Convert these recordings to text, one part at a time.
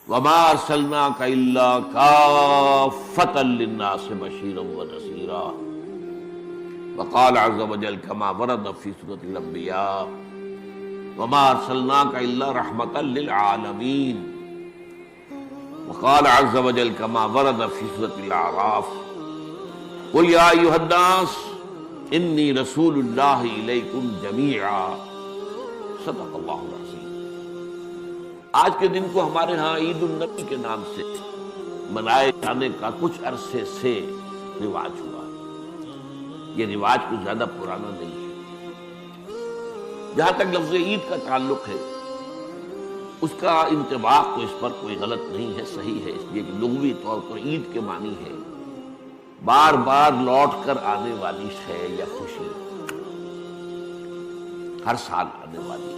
وما ارسلناک الا کافۃ للناس بشیرا ونذیرا وقال عز وجل كما ورد في سورة الانبیاء وما ارسلناک الا رحمۃ للعالمین وقال عز وجل كما ورد في سورة الاعراف قل یا ایھا الناس انی رسول اللہ الیکم جمیعا صدق اللہ العظیم۔ آج کے دن کو ہمارے ہاں عید النبی کے نام سے منائے جانے کا کچھ عرصے سے رواج ہوا۔ یہ رواج کچھ زیادہ پرانا نہیں ہے۔ جہاں تک لفظ عید کا تعلق ہے اس کا انطباق تو اس پر کوئی غلط نہیں ہے، صحیح ہے، اس لیے کہ لغوی طور پر عید کے معنی ہے بار بار لوٹ کر آنے والی شے یا خوشی، ہر سال آنے والی۔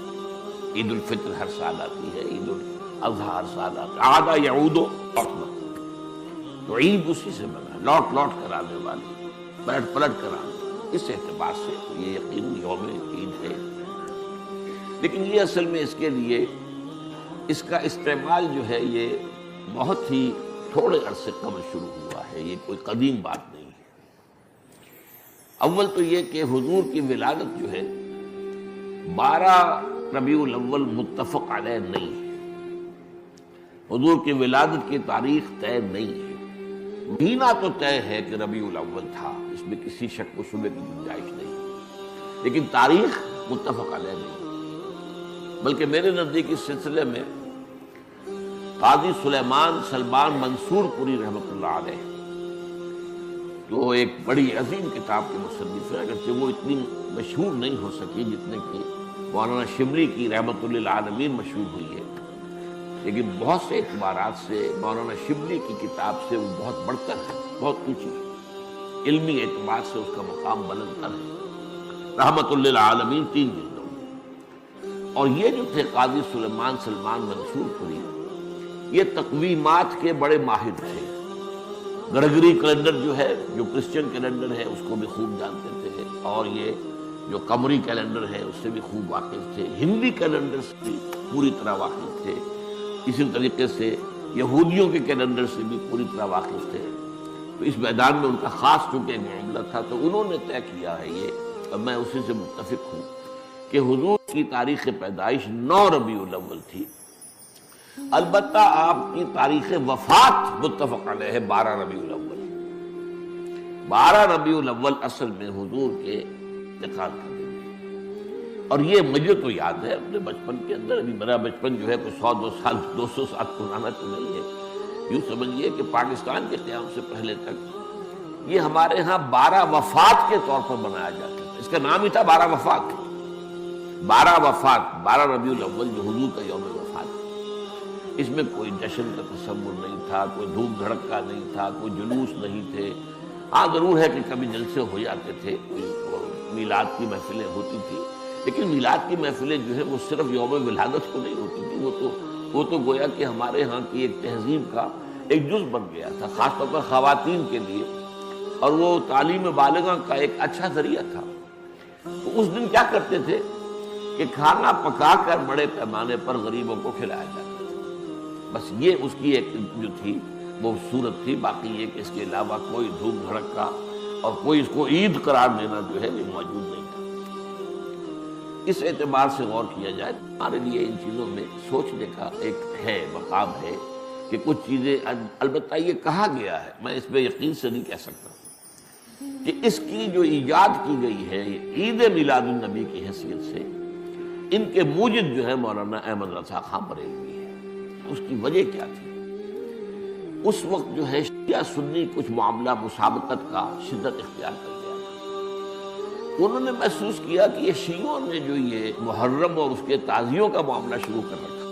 عید الفطر ہر سال آتی ہے، عید الاضحیٰ ہر سال آتی ہے، عاد یعود لوٹنا، تو عید اسی سے بنا، لوٹ لوٹ کر آنے والی، پلٹ پلٹ کر آنے، اس اعتبار سے یہ یقین یوم عید ہے۔ لیکن یہ اصل میں اس کے لیے اس کا استعمال جو ہے یہ بہت ہی تھوڑے عرصے قبل شروع ہوا ہے، یہ کوئی قدیم بات نہیں ہے۔ اول تو یہ کہ حضور کی ولادت جو ہے 12 ربیع الاول متفق علیہ نہیں ہے، حضور کی ولادت کی تاریخ طے نہیں ہے۔ مہینہ تو طے ہے کہ ربیع الاول تھا، اس میں کسی شک و شبے کی گنجائش نہیں، لیکن تاریخ متفق علیہ نہیں۔ بلکہ میرے نزدیک اس سلسلے میں قاضی سلیمان سلمان منصور پوری رحمۃ اللہ علیہ جو ایک بڑی عظیم کتاب کے مصنف ہیں، اگرچہ وہ اتنی مشہور نہیں ہو سکی جتنے کہ مولانا شبلی کی رحمۃ للعالمین مشہور ہوئی ہے، لیکن بہت سے اعتبارات سے مولانا شبلی کی کتاب سے وہ بہت بڑھ کر ہے، بہت اونچی ہے، علمی اعتبار سے اس کا مقام بلند تر ہے۔ رحمۃ للعالمین 3 جلدوں میں، اور یہ جو تھے قاضی سلیمان سلمان منصور پوری، یہ تقویمات کے بڑے ماہر تھے۔ گرگری کیلنڈر جو ہے، جو کرسچن کیلنڈر ہے، اس کو بھی خوب جانتے تھے، اور یہ جو قمری کیلنڈر ہے اس سے بھی خوب واقف تھے، ہندی کیلنڈر سے بھی پوری طرح واقف تھے، اسی طریقے سے یہودیوں کے کیلنڈر سے بھی پوری طرح واقف تھے۔ تو اس میدان میں ان کا خاص چونکہ ایک معاملہ تھا، تو انہوں نے طے کیا ہے یہ، اور میں اسی سے متفق ہوں کہ حضور کی تاریخ پیدائش 9 ربیع الاول تھی۔ البتہ آپ کی تاریخ وفات متفق علیہ ہے 12 ربیع الاول۔ 12 ربیع الاول اصل میں حضور کے انتقال کا دن ہے، اور یہ مجھے تو یاد ہے اپنے بچپن کے اندر، ابھی میرا بچپن جو ہے کوئی 100 200 سال پرانا تو نہیں ہے، یوں سمجھیے کہ پاکستان کے قیام سے پہلے تک یہ ہمارے ہاں 12 وفات کے طور پر منایا جاتا تھا، اس کا نام ہی تھا 12 وفات۔ 12 وفات، 12 ربیع الاول جو حضور کا یوم وفات ہے، اس میں کوئی جشن کا تصور نہیں تھا، کوئی دھوم دھڑکا نہیں تھا، کوئی جلوس نہیں تھے۔ ہاں ضرور ہے کہ کبھی جلسے ہو جاتے تھے، کوئی میلاد کی محفلیں ہوتی تھی، لیکن میلاد کی محفلیں جو ہے وہ صرف یوم ولادت کو نہیں ہوتی تھی، وہ تو گویا کہ ہمارے ہاں کی ایک تہذیب کا ایک جز بن گیا تھا، خاص طور پر خواتین کے لیے، اور وہ تعلیم بالغہ کا ایک اچھا ذریعہ تھا۔ تو اس دن کیا کرتے تھے کہ کھانا پکا کر بڑے پیمانے پر غریبوں کو کھلایا جاتا تھا، بس یہ اس کی ایک جو تھی وہ صورت تھی، باقی یہ کہ اس کے علاوہ کوئی دھوم دھڑکا اور کوئی اس کو عید قرار دینا جو ہے وہ موجود نہیں تھا۔ اس اعتبار سے غور کیا جائے ہمارے لیے ان چیزوں میں سوچنے کا ایک ہے، مقام ہے کہ کچھ چیزیں، البتہ یہ کہا گیا ہے، میں اس پہ یقین سے نہیں کہہ سکتا کہ اس کی جو ایجاد کی گئی ہے عید میلاد النبی کی حیثیت سے، ان کے موجد جو ہے مولانا احمد رضا خان بریلوی ہے۔ اس کی وجہ کیا تھی؟ اس وقت جو ہے شیعہ سنی کچھ معاملہ مسابقت کا شدت اختیار کر گیا تھا۔ انہوں نے محسوس کیا کہ یہ شیعوں نے جو یہ محرم اور اس کے تعزیوں کا معاملہ شروع کر رکھا،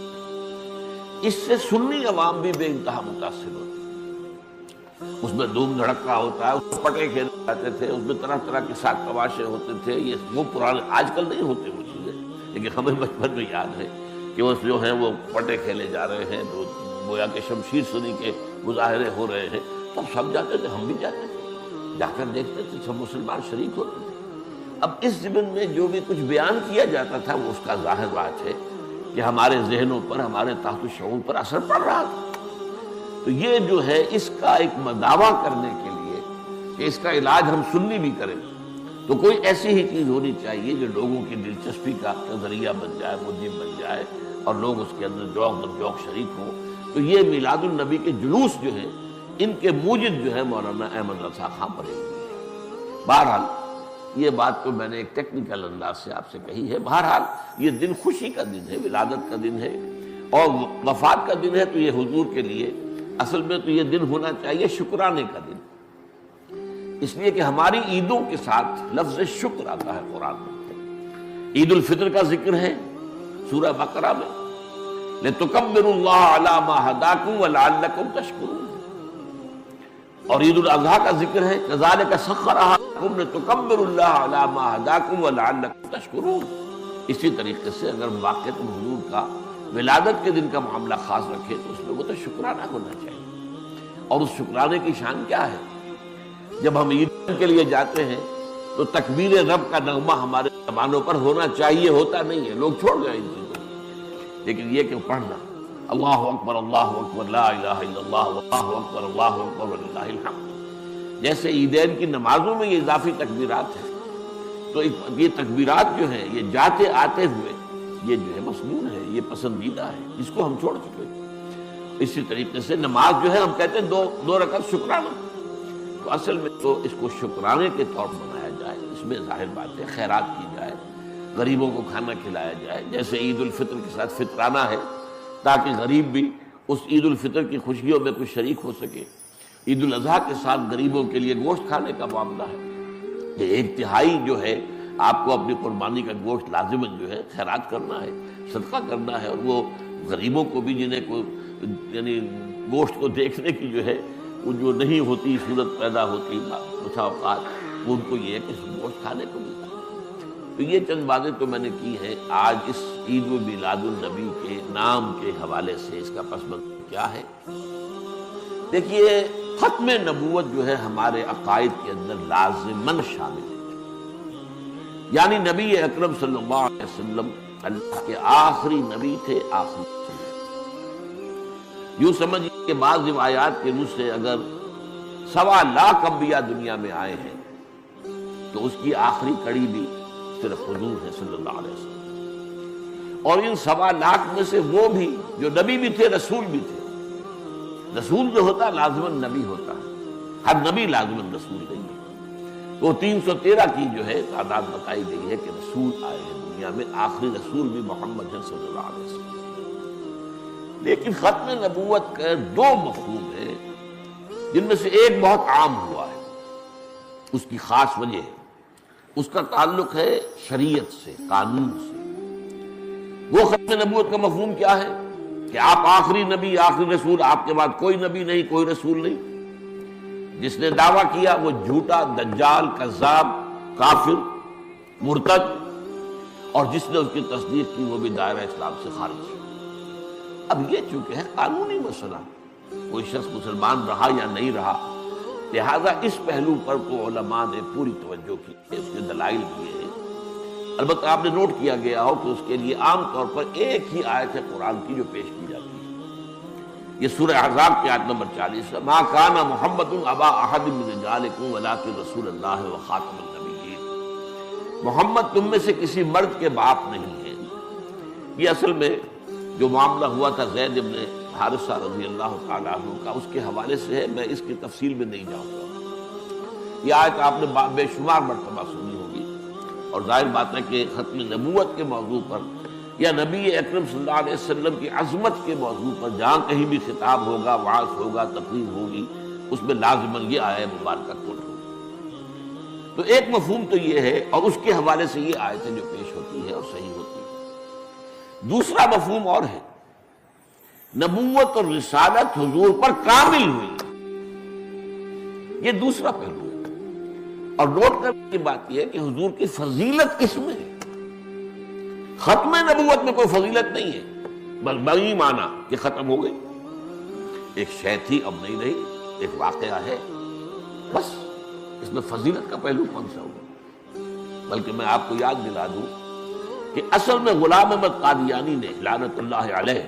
اس سے سنی عوام بھی بے انتہا متاثر ہوتی، اس میں دھوم دھڑکا ہوتا ہے، اس میں پٹے کھیلے جاتے تھے، اس میں طرح طرح کے ساتھ تماشے ہوتے تھے، یہ وہ پرانے آج کل نہیں ہوتے وہ چیزیں، لیکن ہمیں بچپن میں یاد ہے کہ وہ جو ہیں وہ پٹے کھیلے جا رہے ہیں، تو گویا کہ شمشیر سنی کے مظاہرے ہو رہے ہیں، تب سب جاتے تھے، ہم بھی جاتے تھے، جا کر دیکھتے تھے، سب مسلمان شریک ہوتے تھے۔ اب اس ضمن میں جو بھی کچھ بیان کیا جاتا تھا وہ اس کا ظاہر بات ہے کہ ہمارے ذہنوں پر، ہمارے تحت الشعور پر اثر پڑ رہا تھا۔ تو یہ جو ہے اس کا ایک دعویٰ کرنے کے لیے کہ اس کا علاج ہم سنی بھی کریں تو کوئی ایسی ہی چیز ہونی چاہیے جو لوگوں کی دلچسپی کا ذریعہ بن جائے، موجب بن جائے، اور لوگ اس کے اندر ذوق در ذوق شریک ہوں۔ تو یہ میلاد النبی کے جلوس جو ہیں ان کے موجد جو ہے مولانا احمد رضا خان پڑے ہوئے ہیں۔ بہرحال یہ بات تو میں نے ایک ٹیکنیکل انداز سے آپ سے کہی ہے۔ بہرحال یہ دن خوشی کا دن ہے، ولادت کا دن ہے اور وفات کا دن ہے، تو یہ حضور کے لیے اصل میں تو یہ دن ہونا چاہیے شکرانے کا دن، اس لیے کہ ہماری عیدوں کے ساتھ لفظ شکر آتا ہے قرآن میں۔ عید الفطر کا ذکر ہے سورہ بقرہ میں، لِتُكَبِّرُوا اللَّهَ عَلَى مَا هَدَاكُمْ وَلَعَلَّكُمْ تَشْكُرُونَ، اور عید الاضحیٰ کا ذکر ہے كَذَلِكَ سَخَّرَهَا لَكُمْ لِتُكَبِّرُوا اللَّهَ عَلَى مَا هَدَاكُمْ وَلَعَلَّكُمْ تَشْكُرُونَ۔ اسی طریقے سے اگر واقعۃ حضور کا ولادت کے دن کا معاملہ خاص رکھے تو اس میں وہ تو شکرانہ ہونا چاہیے، اور اس شکرانے کی شان کیا ہے؟ جب ہم عید کے لیے جاتے ہیں تو تکبیر رب کا نغمہ ہمارے زبانوں پر ہونا چاہیے، ہوتا نہیں ہے، لوگ چھوڑ گئے ان چیزوں کو، لیکن یہ کہ پڑھنا اللہ اکبر لا الہ الا اللہ واللہ اکبر وللہ الحمد، جیسے عیدین کی نمازوں میں یہ اضافی تکبیرات ہیں، تو یہ تکبیرات جو ہیں یہ جاتے آتے ہوئے یہ جو ہے مسنون ہے، یہ پسندیدہ ہے، اس کو ہم چھوڑ چکے ہیں۔ اسی طریقے سے نماز جو ہے ہم کہتے ہیں دو رکعت شکرانہ، تو اصل میں تو اس کو شکرانے کے طور پر بنایا جائے، اس میں ظاہر بات ہے خیرات کی جائے، غریبوں کو کھانا کھلایا جائے، جیسے عید الفطر کے ساتھ فطرانہ ہے تاکہ غریب بھی اس عید الفطر کی خوشیوں میں کچھ شریک ہو سکے۔ عید الاضحیٰ کے ساتھ غریبوں کے لیے گوشت کھانے کا معاملہ ہے، یہ 1/3 جو ہے آپ کو اپنی قربانی کا گوشت لازماً جو ہے خیرات کرنا ہے، صدقہ کرنا ہے، اور وہ غریبوں کو بھی جنہیں کو یعنی گوشت کو دیکھنے کی جو ہے وہ جو نہیں ہوتی صورت پیدا ہوتی بسا اوقات، وہ ان کو یہ ہے کہ گوشت کھانے کو ملتا ہے۔ تو یہ چند باتیں تو میں نے کی ہیں آج اس عید میلاد النبی کے نام کے حوالے سے۔ اس کا پس منظر کیا ہے؟ دیکھیے، ختم نبوت جو ہے ہمارے عقائد کے اندر لازماً شامل ہے، یعنی نبی اکرم صلی اللہ علیہ وسلم اللہ کے آخری نبی تھے، آخری رسول۔ یوں سمجھیے کہ بعض روایات کے روح سے اگر 1.25 لاکھ انبیاء دنیا میں آئے ہیں تو اس کی آخری کڑی بھی صرف حضور ہے صلی اللہ علیہ وسلم، اور ان 1.25 لاکھ میں سے وہ بھی جو نبی بھی تھے، رسول بھی تھے۔ رسول جو ہوتا لازماً نبی ہوتا ہے، ہر نبی لازماً رسول نہیں ہے۔ تو 313 کی جو ہے تعداد بتائی گئی ہے کہ رسول آئے ہیں دنیا میں، آخری رسول بھی محمد ہے صلی اللہ علیہ وسلم۔ لیکن ختم نبوت کا 2 مفہوم ہیں جن میں سے ایک بہت عام ہوا ہے، اس کی خاص وجہ ہے، اس کا تعلق ہے شریعت سے، قانون سے۔ وہ ختم نبوت کا مفہوم کیا ہے کہ آپ آخری نبی، آخری رسول، آپ کے بعد کوئی نبی نہیں، کوئی رسول نہیں۔ جس نے دعویٰ کیا وہ جھوٹا، دجال، کذاب، کافر، مرتد، اور جس نے اس کی تصدیق کی وہ بھی دائرہ اسلام سے خارج۔ اب یہ چونکہ ہے قانونی مسئلہ، کوئی شخص مسلمان رہا یا نہیں رہا، لہذا اس پہلو پر تو علماء نے پوری توجہ کی، اس کے دلائل دیے ہیں۔ البتہ آپ نے نوٹ کیا گیا ہو کہ اس کے لیے عام طور پر ایک ہی آیت ہے قرآن کی جو پیش کی جاتی ہے، یہ سورہ احزاب کی آیت نمبر 40 ہے، ما کان محمد ابا احد من رجالکم ولکن رسول اللہ وخاتم النبیین۔ محمد تم میں سے کسی مرد کے باپ نہیں ہے۔ یہ اصل میں جو معاملہ ہوا تھا زید بن حارثہ رضی اللہ تعالیٰ عنہ کا، اس کے حوالے سے ہے، میں اس کی تفصیل میں نہیں جاؤں گا۔ یہ آیت آپ نے بے شمار مرتبہ سنی ہوگی، اور ظاہر بات ہے کہ ختم نبوت کے موضوع پر یا نبی اکرم صلی اللہ علیہ وسلم کی عظمت کے موضوع پر جہاں کہیں بھی خطاب ہوگا، وعظ ہوگا، تقریر ہوگی، اس میں لازماً یہ آیت مبارکہ کوٹ ہوگی۔ تو ایک مفہوم تو یہ ہے، اور اس کے حوالے سے یہ آیتیں جو پیش ہوتی ہے اور صحیح ہوتی ہے۔ دوسرا مفہوم اور ہے، نبوت اور رسالت حضور پر کامل ہوئی، یہ دوسرا پہلو ہے۔ اور نوٹ کرنے کی بات یہ ہے کہ حضور کی فضیلت کس میں ہے؟ ختم نبوت میں کوئی فضیلت نہیں ہے، بس بڑی معنی کہ ختم ہو گئی، ایک شے تھی اب نہیں رہی، ایک واقعہ ہے، بس اس میں فضیلت کا پہلو کون سا ہوگا؟ بلکہ میں آپ کو یاد دلا دوں کہ اصل میں غلام احمد قادیانی نے لعنت اللہ علیہ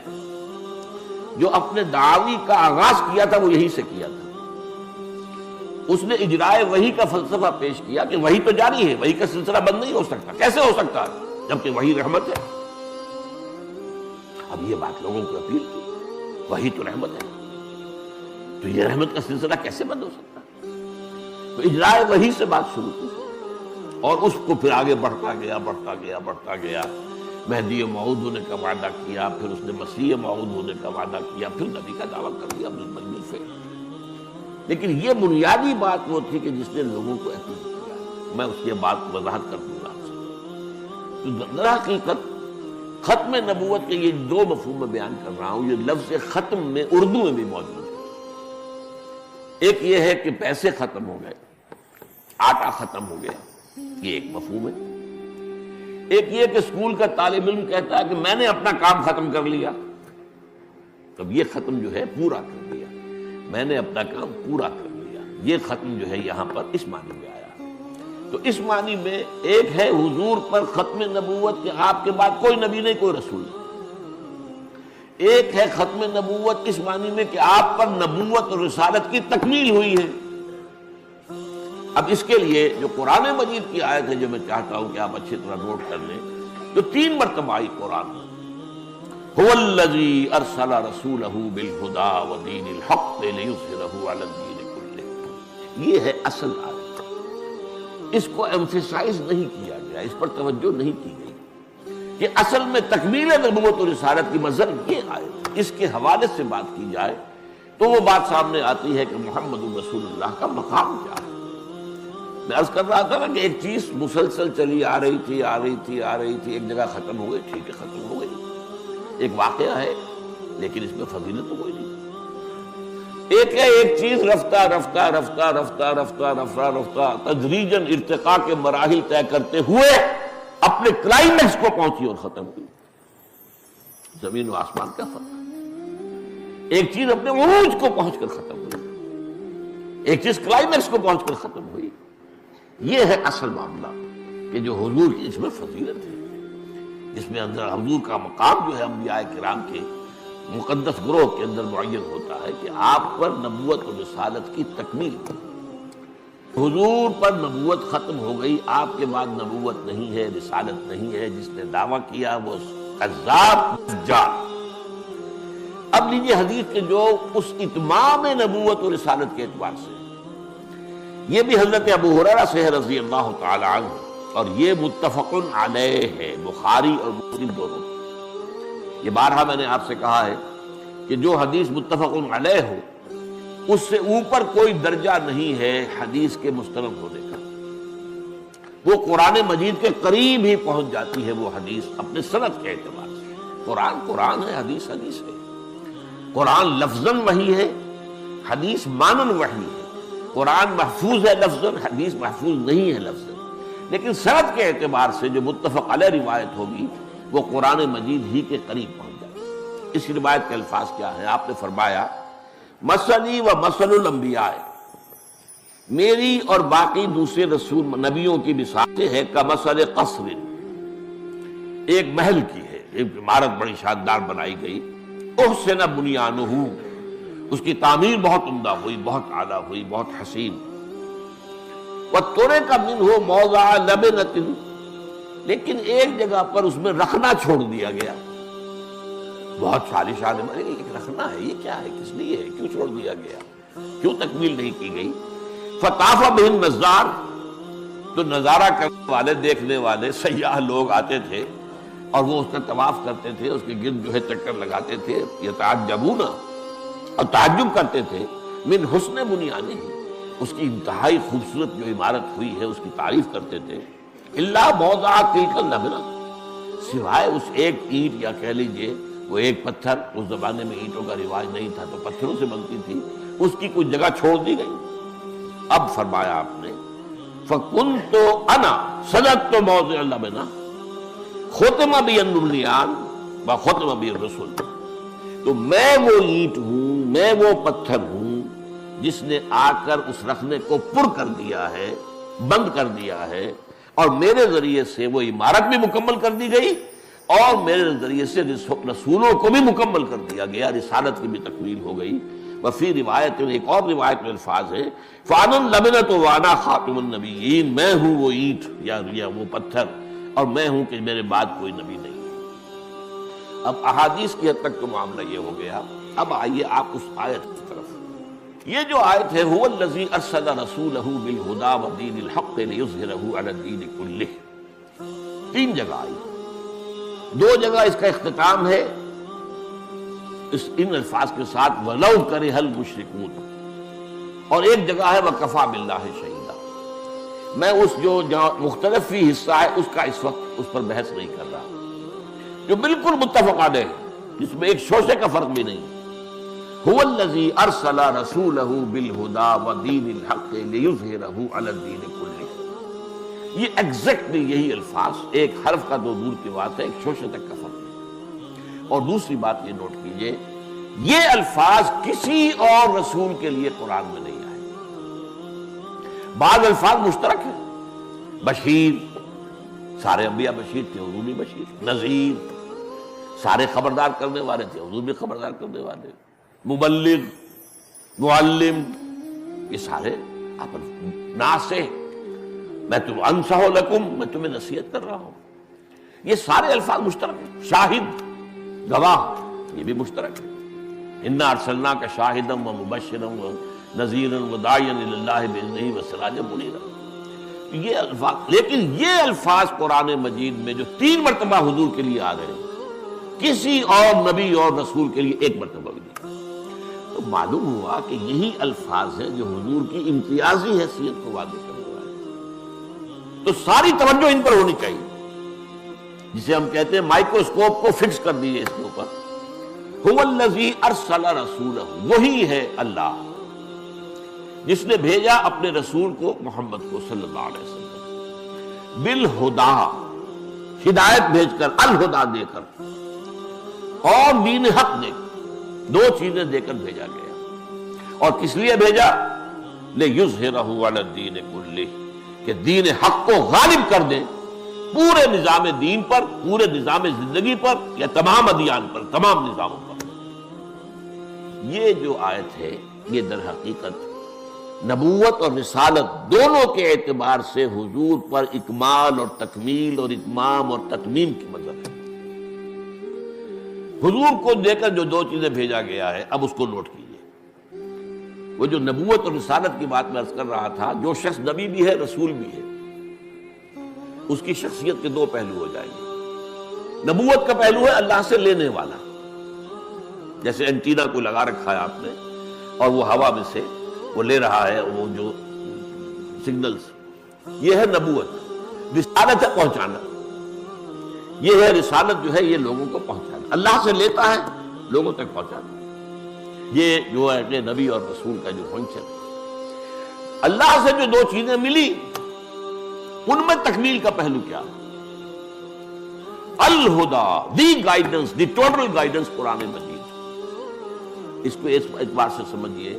جو اپنے دعوی کا آغاز کیا تھا وہ یہی سے کیا تھا. اس نے اجرائے وحی کا فلسفہ پیش کیا کہ وحی تو جاری ہے، وحی کا سلسلہ بند نہیں ہو سکتا. کیسے ہو سکتا ہے جبکہ وحی رحمت ہے؟ اب یہ بات لوگوں کو اپیل کی، وحی تو رحمت ہے، تو یہ رحمت کا سلسلہ کیسے بند ہو سکتا ہے؟ تو اجرائے وحی سے بات شروع کی اور اس کو پھر آگے بڑھتا گیا. مہدی موعود ہونے کا وعدہ کیا، پھر اس نے مسیح موعود ہونے کا وعدہ کیا، پھر نبی کا دعویٰ کر دیا بالمجموع سے. لیکن یہ بنیادی بات وہ تھی کہ جس نے لوگوں کو اپیل کیا. میں اس کی بات وضاحت کر دوں گا. تو در حقیقت ختم نبوت کے یہ دو مفہوم میں بیان کر رہا ہوں. یہ لفظ ختم میں اردو میں بھی موجود ہے. ایک یہ ہے کہ پیسے ختم ہو گئے، آٹا ختم ہو گیا، یہ ایک مفہوم ہے. ایک یہ کہ اسکول کا طالب علم کہتا ہے کہ میں نے اپنا کام ختم کر لیا. اب یہ ختم جو ہے پورا کر لیا، میں نے اپنا کام پورا کر لیا، یہ ختم جو ہے یہاں پر اس معنی میں آیا. تو اس معنی میں ایک ہے حضور پر ختم نبوت کہ آپ کے بعد کوئی نبی نہیں، کوئی رسول نہیں. ایک ہے ختم نبوت اس معنی میں کہ آپ پر نبوت اور رسالت کی تکمیل ہوئی ہے. اب اس کے لیے جو قرآن مجید کی آیت ہے جو میں چاہتا ہوں کہ آپ اچھی طرح نوٹ کر لیں، جو 3 مرتبہ آئی قرآن میں، هو الذی ارسل رسولہ بالہدی ودین الحق لیظہرہ علی الدین کلہ. یہ ہے اصل آیت. اس کو ایمفیسائز نہیں کیا گیا، اس پر توجہ نہیں کی گئی کہ اصل میں تکمیل نبوت اور رسالت کی مظہر یہ آیت. اس کے حوالے سے بات کی جائے تو وہ بات سامنے آتی ہے کہ محمد رسول اللہ کا مقام کیا ہے. میں عرض کر رہا تھا نا کہ ایک چیز مسلسل چلی آ رہی تھی، ایک جگہ ختم ہو گئی، ٹھیک ہے ختم ہو گئی، ایک واقعہ ہے، لیکن اس میں فضیلت تو کوئی نہیں. ایک ہے ایک چیز رفتہ تدریجاً ارتقاء کے مراحل طے کرتے ہوئے اپنے کلائمیکس کو پہنچی اور ختم ہوئی. زمین و آسمان کا فرق. ایک چیز اپنے عروج کو پہنچ کر ختم ہوئی، ایک چیز کلائمیکس کو پہنچ کر ختم ہوئی. یہ ہے اصل معاملہ کہ جو حضور کی اس میں فضیلت ہے، جس میں اندر حضور کا مقام جو ہے انبیاء کرام کے مقدس گروہ کے اندر معین ہوتا ہے کہ آپ پر نبوت و رسالت کی تکمیل ہو. حضور پر نبوت ختم ہو گئی، آپ کے بعد نبوت نہیں ہے، رسالت نہیں ہے. جس نے دعویٰ کیا وہ کذاب دجال. اب لیجیے حدیث کے جو اس اتمام نبوت و رسالت کے اعتبار سے، یہ بھی حضرت ابو ہریرہ سے ہے رضی اللہ تعالی عنہ، اور یہ متفق علیہ ہے، بخاری اور مسلم دونوں. یہ بارہا میں نے آپ سے کہا ہے کہ جو حدیث متفق علیہ ہو اس سے اوپر کوئی درجہ نہیں ہے حدیث کے مستند ہونے کا. وہ قرآن مجید کے قریب ہی پہنچ جاتی ہے وہ حدیث اپنے سند کے اعتبار سے. قرآن قرآن ہے، حدیث حدیث ہے. قرآن لفظاً وحی ہے، حدیث مانن وحی ہے. قرآن محفوظ ہے لفظاً، حدیث محفوظ نہیں ہے لفظاً. لیکن سند کے اعتبار سے جو متفق علیہ روایت ہوگی وہ قرآن مجید ہی کے قریب پہنچ جائے. اس روایت کے الفاظ کیا ہیں؟ آپ نے فرمایا مثلی و مثل الانبیاء، میری اور باقی دوسرے رسول نبیوں کی مثال ہے کمثل قصر، ایک محل کی ہے، ایک عمارت بڑی شاندار بنائی گئی. احسن بنیانہ، اس کی تعمیر بہت عمدہ ہوئی، بہت اعلیٰ ہوئی، بہت حسین. وَتُرِكَ مِنْهُ مَوْضِعَ لَبْنَةٍ، لیکن ایک جگہ پر اس میں رکھنا چھوڑ دیا گیا. بہت شالیشان ہے، ایک رکھنا ہے، یہ کیا ہے، کس لیے ہے، کیوں چھوڑ دیا گیا، کیوں تکمیل نہیں کی گئی؟ فطاف بہ النظار، تو نظارہ کرنے والے، دیکھنے والے سیاح لوگ آتے تھے اور وہ اس کا طواف کرتے تھے، اس کے گرد جو ہے چکر لگاتے تھے. یتعجبون، اور تعجب کرتے تھے، من حسن بنیانہ، اس کی انتہائی خوبصورت جو عمارت ہوئی ہے اس کی تعریف کرتے تھے. الا موضع تلک اللبنہ، سوائے اس ایک اینٹ یا کہہ لیجئے وہ ایک پتھر، اس زمانے میں اینٹوں کا رواج نہیں تھا تو پتھروں سے بنتی تھی، اس کی کوئی جگہ چھوڑ دی گئی. اب فرمایا آپ نے فَكُنْتُ أَنَا صَدَقْتُ مَوْضِعَ اللَّبْنَةِ خُتِمَ بِيَ النُّبْيَانِ وَخُتِمَ بِيَ الرُّسُلِ، تو میں وہ اینٹ ہوں، میں وہ پتھر ہوں جس نے آ کر اس رکھنے کو پر کر دیا ہے، بند کر دیا ہے، اور میرے ذریعے سے وہ عمارت بھی مکمل کر دی گئی اور میرے ذریعے سے رسولوں کو بھی مکمل کر دیا گیا، رسالت کی بھی تکمیل ہو گئی۔ وفی روایت میں، ایک اور روایت میں الفاظ ہے، فَأَنَا اللَّبْنَةُ وَأَنَا خَاتِمُ النَّبِيِّينَ، میں ہوں وہ اینٹ یا وہ پتھر اور میں ہوں کہ میرے بعد کوئی نبی نہیں ہے۔ اب احادیث کی حد تک تو معاملہ یہ ہو گیا۔ اب آئیے آپ اس آیت کی طرف۔ یہ جو آیت ہے هُوَ الَّذِي أَرْسَلَ رَسُولَهُ بِالْهُدَىٰ وَدِينِ الْحَقِّ لِيُظْهِرَهُ عَلَى الدِّينِ كُلِّهِ، تین جگہ آئی، دو جگہ اس کا اختتام ہے ان الفاظ کے ساتھ وَلَوْ كَرِهَ الْمُشْرِكُونَ، اور ایک جگہ ہے وَكَفَىٰ بِاللَّهِ شَهِيدًا۔ میں اس جو مختلف فی حصہ ہے اس کا اس وقت اس پر بحث نہیں کر رہا، جو بالکل متفق علیہ ہے، جس میں ایک شوشے کا فرق بھی نہیں۔ هُوَ الَّذِي أَرْسَلَ رَسُولَهُ بِالْهُدَىٰ وَدِينِ الْحَقِّ لِيُظْهِرَهُ عَلَى الدِّينِ كُلِّهِ، یہ ایگزیکٹلی یہی الفاظ، ایک حرف کا تو دور کی بات ہے، ایک شوشے تک کا فرق ہے۔ اور دوسری بات یہ نوٹ کیجئے، یہ الفاظ کسی اور رسول کے لیے قرآن میں نہیں آئے۔ بعض الفاظ مشترک ہیں، بشیر، سارے انبیاء بشیر تھے، حضور بھی بشیر، نذیر، سارے خبردار کرنے والے تھے، حضور بھی خبردار کرنے والے، مبلغ، معلم، یہ سارے ناصح، میں تم انصح لکم، میں تمہیں نصیحت کر رہا ہوں، یہ سارے الفاظ مشترک ہیں۔ شاہد، گواہ، یہ بھی مشترک ہے، انا ارسلناک شاہدا ومبشرا ونذیرا وداعیا الی اللہ باذنہ وسراجا منیرا، یہ الفاظ، لیکن یہ الفاظ قرآن مجید میں جو تین مرتبہ حضور کے لیے آ گئے، کسی اور نبی اور رسول کے لیے ایک مرتبہ بھی نہیں، تو معلوم ہوا کہ یہی الفاظ ہیں جو حضور کی امتیازی حیثیت کو واضح کرنے والے، تو ساری توجہ ان پر ہونی چاہیے، جسے ہم کہتے ہیں مائکروسکوپ کو فکس کر دیے اس کے اوپر۔ هُوَ الَّذِي أَرْسَلَ رَسُولَهُ، وہی ہے اللہ جس نے بھیجا اپنے رسول کو، محمد کو صلی اللہ علیہ وسلم، بالہدیٰ، ہدایت بھیج کر، الہدیٰ دے کر، اور دین حق دے کر، دو چیزیں دے کر بھیجا گیا۔ اور کس لیے بھیجا؟ لِيُظْهِرَهُ عَلَى الدِّينِ كُلِّهِ، کہ دین حق کو غالب کر دے پورے نظام دین پر، پورے نظام زندگی پر، یا تمام ادیان پر، تمام نظاموں پر۔ یہ جو آیت ہے یہ در حقیقت نبوت اور رسالت دونوں کے اعتبار سے حضور پر اکمال اور تکمیل اور اتمام اور تتمیم کی مذہب ہے۔ حضور کو دے کر جو دو چیزیں بھیجا گیا ہے، اب اس کو نوٹ کیجیے۔ وہ جو نبوت اور رسالت کی بات میں عرض کر رہا تھا، جو شخص نبی بھی ہے، رسول بھی ہے، اس کی شخصیت کے دو پہلو ہو جائیں گے۔ نبوت کا پہلو ہے اللہ سے لینے والا، جیسے اینٹینا کو لگا رکھا ہے آپ نے اور وہ ہوا میں سے وہ لے رہا ہے وہ جو سگنلز، یہ ہے نبوت۔ رسالت ہے پہنچانا، یہ ہے رسالت جو ہے یہ لوگوں کو پہنچانا، اللہ سے لیتا ہے لوگوں تک پہنچانا، یہ جو ہے کہ نبی اور رسول کا جو فنکشن۔ اللہ سے جو دو چیزیں ملی ان میں تکمیل کا پہلو کیا؟ الہدیٰ، the guidance, the total guidance قرآن مجید۔ اس کو اس اعتبار سے سمجھیے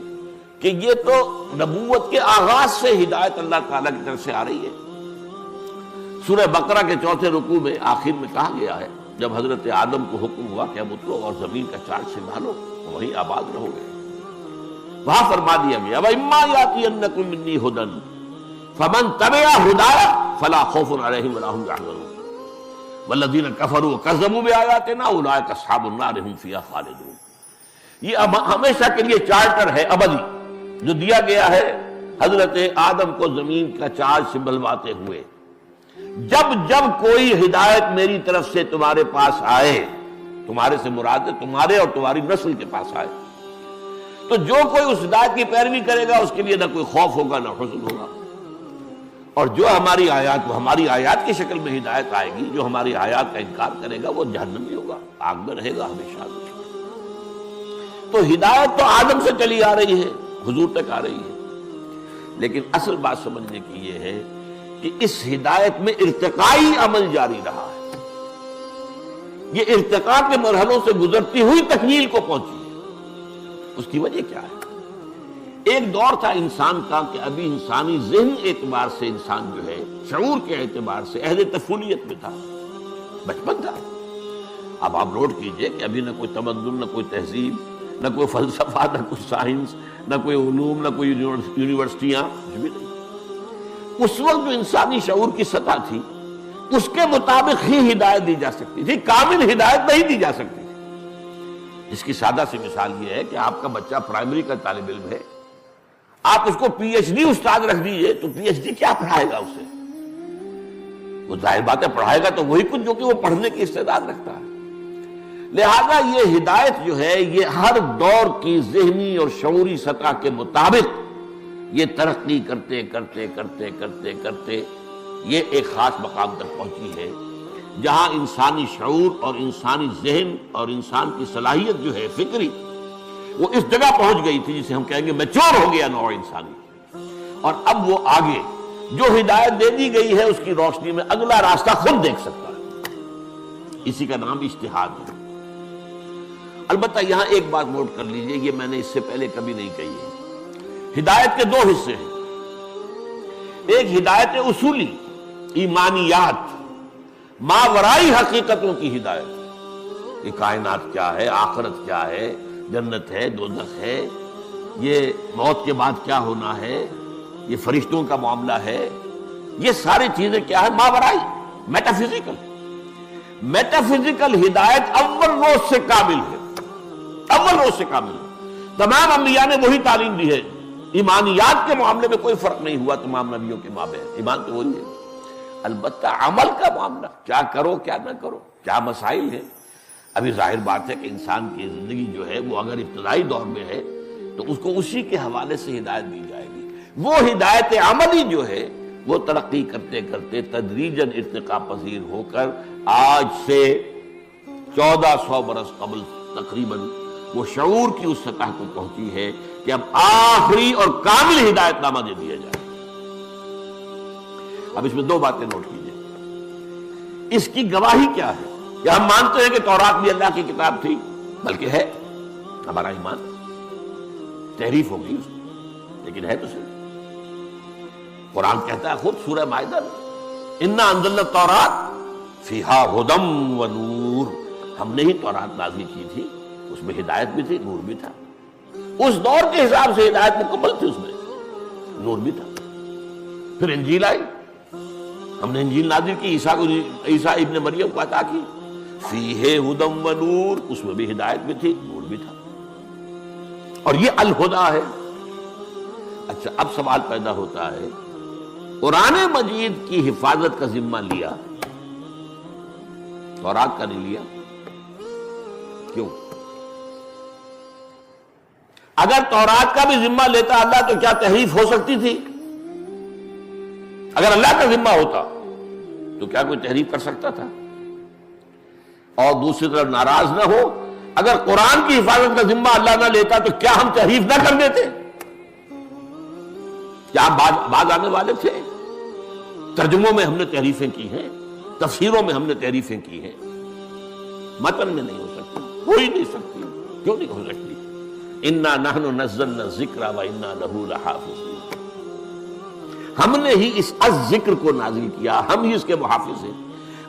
کہ یہ تو نبوت کے آغاز سے ہدایت اللہ تعالیٰ کی طرف سے آ رہی ہے۔ سورہ بقرہ کے 4 رکوع میں آخر میں کہا گیا ہے، جب حضرت آدم کو حکم ہوا کہ اب اترو اور زمین کا چارج سنبھالو، وہیں آباد رہو گے، وہاں فرما دیا گیا وَإِمَّا يَأْتِيَنَّكُم مِّنِّي هُدًى فَمَن تَبِعَ هُدَايَ فَلَا خَوْفٌ عَلَيْهِمْ وَلَا هُمْ يَحْزَنُونَ وَالَّذِينَ كَفَرُوا وَكَذَّبُوا بِآيَاتِنَا أُولَٰئِكَ أَصْحَابُ النَّارِ هُمْ فِيهَا خَالِدُونَ۔ یہ ہمیشہ کے لیے چارٹر ہے ابدی جو دیا گیا ہے حضرت آدم کو زمین کا چارج سنبھلواتے ہوئے۔ جب جب کوئی ہدایت میری طرف سے تمہارے پاس آئے، تمہارے سے مراد ہے تمہارے اور تمہاری نسل کے پاس آئے، تو جو کوئی اس ہدایت کی پیروی کرے گا اس کے لیے نہ کوئی خوف ہوگا نہ حزن ہوگا، اور جو ہماری آیات کی شکل میں ہدایت آئے گی، جو ہماری آیات کا انکار کرے گا وہ جہنمی ہوگا، آگ میں رہے گا ہمیشہ۔ تو ہدایت تو آدم سے چلی آ رہی ہے، حضور تک آ رہی ہے، لیکن اصل بات سمجھنے کی یہ ہے کہ اس ہدایت میں ارتقائی عمل جاری رہا ہے، یہ ارتقاء کے مرحلوں سے گزرتی ہوئی تکمیل کو پہنچی ہے۔ اس کی وجہ کیا ہے؟ ایک دور تھا انسان کا کہ ابھی انسانی ذہن اعتبار سے انسان جو ہے شعور کے اعتبار سے عہد طفولیت میں تھا، بچپن تھا. اب آپ نوٹ کیجئے کہ ابھی نہ کوئی تمدن، نہ کوئی تہذیب، نہ کوئی فلسفہ، نہ کوئی سائنس، نہ کوئی علوم، نہ کوئی یونیورسٹیاں، کچھ بھی نہیں. اس وقت جو انسانی شعور کی سطح تھی اس کے مطابق ہی ہدایت دی جا سکتی تھی، کامل ہدایت نہیں دی جا سکتی تھی. اس کی سادہ سی مثال یہ ہے کہ آپ کا بچہ پرائمری کا طالب علم ہے، آپ اس کو پی ایچ ڈی استاد رکھ دیجئے تو پی ایچ ڈی کیا پڑھائے گا اسے؟ وہ ظاہر بات ہے پڑھائے گا تو وہی کچھ جو کہ وہ پڑھنے کی استعداد رکھتا ہے. لہذا یہ ہدایت جو ہے یہ ہر دور کی ذہنی اور شعوری سطح کے مطابق یہ ترقی کرتے کرتے کرتے کرتے کرتے یہ ایک خاص مقام تک پہنچی ہے جہاں انسانی شعور اور انسانی ذہن اور انسان کی صلاحیت جو ہے فکری وہ اس جگہ پہنچ گئی تھی جسے ہم کہیں گے میچور ہو گیا نوع انسانی. اور اب وہ آگے جو ہدایت دے دی گئی ہے اس کی روشنی میں اگلا راستہ خود دیکھ سکتا ہے. اسی کا نام اجتہاد ہے. البتہ یہاں ایک بات نوٹ کر لیجئے، یہ میں نے اس سے پہلے کبھی نہیں کہی ہے. ہدایت کے دو حصے ہیں. ایک ہدایت اصولی، ایمانیات، ماورائی حقیقتوں کی ہدایت، یہ کائنات کیا ہے، آخرت کیا ہے، جنت ہے، دوزخ ہے، یہ موت کے بعد کیا ہونا ہے، یہ فرشتوں کا معاملہ ہے، یہ ساری چیزیں کیا ہے، ماورائی، میٹافزیکل. میٹافزیکل ہدایت اول روز سے کامل ہے، اول روز سے کامل ہے. تمام انبیاء نے وہی تعلیم دی ہے. ایمانیات کے معاملے میں کوئی فرق نہیں ہوا تمام نبیوں کے مابین، ایمان تو وہی ہے. البتہ عمل کا معاملہ، کیا کرو کیا نہ کرو، کیا مسائل ہیں. ابھی ظاہر بات ہے کہ انسان کی زندگی جو ہے وہ اگر ابتدائی دور میں ہے تو اس کو اسی کے حوالے سے ہدایت دی جائے گی. وہ ہدایت عملی جو ہے وہ ترقی کرتے کرتے تدریجاً ارتقا پذیر ہو کر آج سے 1400 برس قبل تقریباً وہ شعور کی اس سطح کو پہنچی ہے کہ اب آخری اور کامل ہدایت نامہ دے دیا جائے. اب اس میں دو باتیں نوٹ کیجئے. اس کی گواہی کیا ہے کہ ہم مانتے ہیں کہ تورات بھی اللہ کی کتاب تھی، بلکہ ہے ہمارا ایمان. تحریف ہو گئی اس کی لیکن ہے تو صحیح. قرآن کہتا ہے خود سورہ مائدہ انا انزلنا التوراۃ فیہا ھدی و نور، ہم نے ہی تورات نازل کی تھی، اس میں ہدایت بھی تھی، نور بھی تھا. اس دور کے حساب سے ہدایت مکمل تھی، اس میں نور بھی تھا. پھر انجیل آئی، ہم نے انجیل نازل کی، عیسیٰ ابن مریم کو عطا کی، فیہ ھدی و نور، اس میں بھی ہدایت بھی تھی، نور بھی تھا. اور یہ الہدیٰ ہے. اچھا اب سوال پیدا ہوتا ہے، قرآن مجید کی حفاظت کا ذمہ لیا، تورات کا نہیں لیا؟ کیوں؟ اگر تورات کا بھی ذمہ لیتا اللہ تو کیا تحریف ہو سکتی تھی؟ اگر اللہ کا ذمہ ہوتا تو کیا کوئی تحریف کر سکتا تھا؟ اور دوسری طرف ناراض نہ ہو، اگر قرآن کی حفاظت کا ذمہ اللہ نہ لیتا تو کیا ہم تحریف نہ کر دیتے؟ کیا بعد آنے والے تھے؟ ترجموں میں ہم نے تحریفیں کی ہیں، تفسیروں میں ہم نے تحریفیں کی ہیں. متن میں نہیں ہو سکتی، ہو ہی نہیں سکتی. کیوں نہیں ہو سکتی؟ انا نحن نزلنا الذکر وانا لہ لحافظون، ہم نے ہی اس ذکر کو نازل کیا، ہم ہی اس کے محافظ ہیں.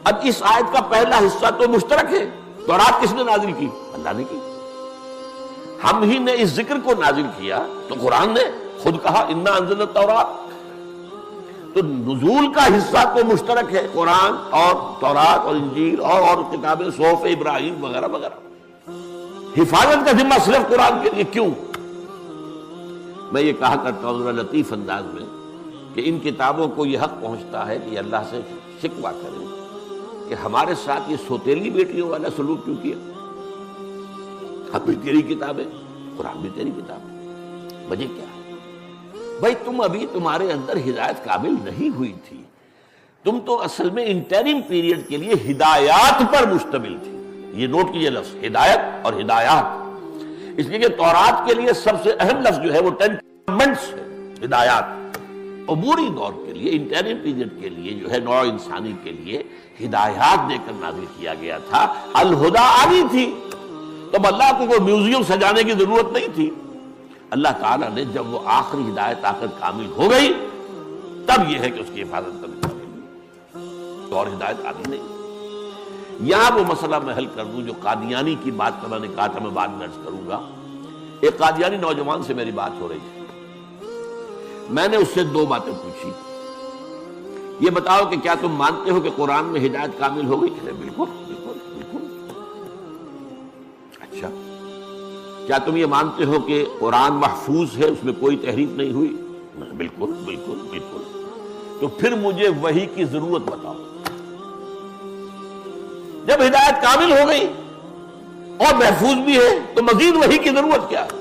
اب اس آیت کا پہلا حصہ تو مشترک ہے. تورات کس نے نازل کی؟ اللہ نے کی. ہم ہی نے اس ذکر کو نازل کیا تو قرآن نے خود کہا انا انزلنا التوراۃ. تو نزول کا حصہ تو مشترک ہے، قرآن اور تورات اور انجیل اور کتابیں صحف ابراہیم وغیرہ وغیرہ. حفاظت کا ذمہ صرف قرآن کے لیے کیوں؟ میں یہ کہا کرتا ہوں ذرا لطیف انداز میں کہ ان کتابوں کو یہ حق پہنچتا ہے کہ اللہ سے شکوہ کریں کہ ہمارے ساتھ یہ سوتیلی بیٹیوں والا سلوک کیوں کیا؟ اب بھی تیری کتاب ہے، قرآن بھی تیری کتاب ہے، وجہ کیا ہے؟ بھائی تم ابھی تمہارے اندر ہدایت کامل نہیں ہوئی تھی، تم تو اصل میں انٹرم پیریڈ کے لیے ہدایات پر مشتمل تھی. یہ نوٹ کیجئے لفظ ہدایت اور ہدایات، اس لیے کہ تورات کے لیے سب سے اہم لفظ جو ہے وہ 10 کمانڈمنٹس ہے، ہدایات. عبوری دور کے لیے، انٹرم پیریڈ کے لیے جو ہے نوع انسانی کے لیے ہدایات دے کر نازل کیا گیا تھا. الہدیٰ آنی تھی، تب اللہ کو کوئی میوزیم سجانے کی ضرورت نہیں تھی. اللہ تعالیٰ نے جب وہ آخری ہدایت آ کر کامل ہو گئی تب یہ ہے کہ اس کی حفاظت کرنی چاہیے، اور ہدایت آگے نہیں۔ یہاں وہ مسئلہ میں حل کر دوں جو قادیانی کی بات کا میں نے کہا تھا، میں بعد میں عرض کروں گا۔ ایک قادیانی نوجوان سے میری بات ہو رہی تھی، میں نے اس سے دو باتیں پوچھی۔ یہ بتاؤ کہ کیا تم مانتے ہو کہ قرآن میں ہدایت کامل ہو گئی؟ کہتے بالکل بالکل بالکل۔ اچھا، کیا تم یہ مانتے ہو کہ قرآن محفوظ ہے، اس میں کوئی تحریف نہیں ہوئی؟ بالکل بالکل بالکل۔ تو پھر مجھے وحی کی ضرورت بتاؤ۔ جب ہدایت کامل ہو گئی اور محفوظ بھی ہے تو مزید وحی کی ضرورت کیا ہے؟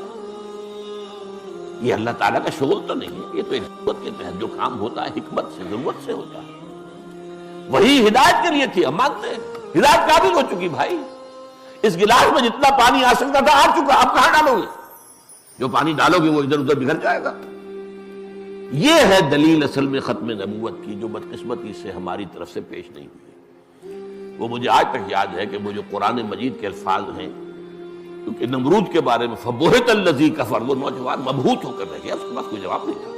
یہ اللہ تعالیٰ کا شغل تو نہیں ہے، یہ تو ایک ضرورت کے تحت جو کام ہوتا ہے حکمت سے، ضرورت سے ہوتا ہے۔ وہی ہدایت کے لیے تھی، ہم مانتے ہیں ہدایت کامل ہو چکی بھائی۔ اس گلاس میں جتنا پانی آ سکتا تھا آ چکا، آپ کہاں ڈالو گے؟ جو پانی ڈالو گے وہ ادھر ادھر بگڑ جائے گا۔ یہ ہے دلیل اصل میں ختم نبوت کی، جو بدقسمتی سے ہماری طرف سے پیش نہیں ہوئی۔ وہ مجھے آج تک یاد ہے کہ وہ جو قرآن مجید کے الفاظ ہیں، کیونکہ نمرود کے بارے میں فبہت الذی کفر، وہ نوجوان مبہوت ہو کر رہ گیا، اس کے پاس کوئی جواب نہیں تھا